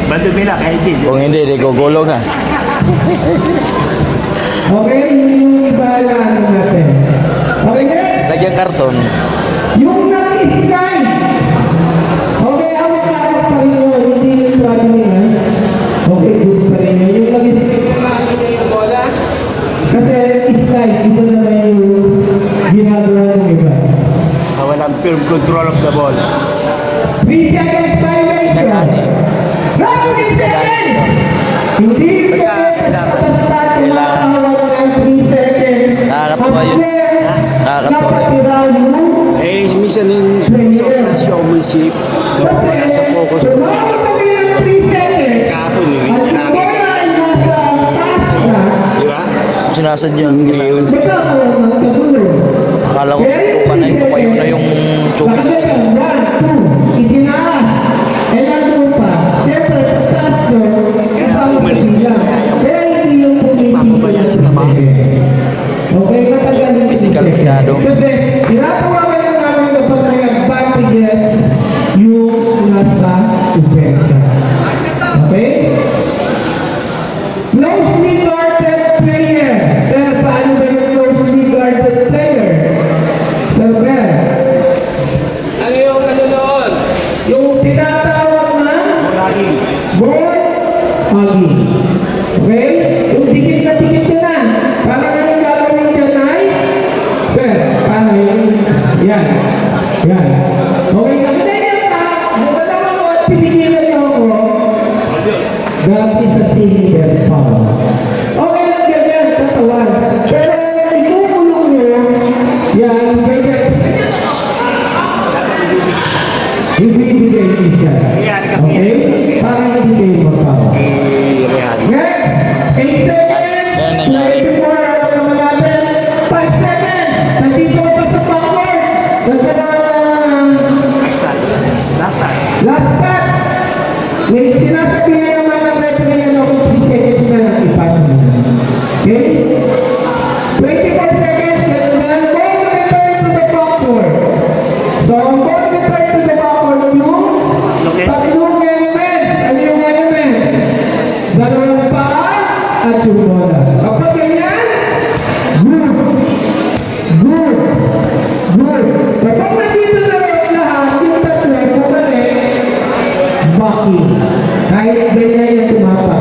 Bantu nila kahit hindi. Kung hindi, di gugulong na. Okay, yung iba lang natin. Okay, next. Lagyan karton. Yung nag-sky. Okay, awak pa rin yun. Hindi yung traveling, ha? Okay, good pa rin yun. Yung nag-sky na bola. Kasi sky, iba naman yung ginagawa ng iba. Walang firm control of the ball. 3 seconds violation. Stop 3 seconds! Hindi Nakakatawa yun. Nakakatawa yun. Eh, minsan yung showmanship, wala sa focus mo. Kapon, hindi nakakita. Di ba? Sinasadya ang ginagawa. Akala ko sutukan na ito kayo na yung tsugi na sila. Kaya umalis niya. Papabaya sa taba. Physical masyado. Kasi, ginagawa ka yung namin kapag may advantages yung nasa upenta. Okay? Closely guarded player. Sir, paano ba yung closely guarded player? Sir Ben? Ano yung ano noon? Yung tinatawag na ball hugging. Okay? Yung dikit na para kayong gagawin dyan ay sir, paano yun? Yan. Yan. Okay, kapag yan na, wala mo at pinigilan niyo ako. Dati sa sinibel power. Okay lang ganyan, katawan. Pero ikukulong nyo, yan, ganyan. Ibibigay niyo siya. Okay? Para hindi kayo magpawa. Next, 8 seconds. Yan ang nangyari. 5 seconds. Nandito pa sa backward. Last cut. May sinasabi na naman ng referee ano kung 3 seconds na lang ipasok mo. Okay? 24 seconds. And then go return to the backward. So, go return to the backward yung tatlong element. Ano yung element? Dalawang paa at yung bola. Kapag ganyan, good. Good. Good. Kapag nandito na rin lahat, yung tatlo ay bumalik, backing. Kahit ganyan yung tumapa.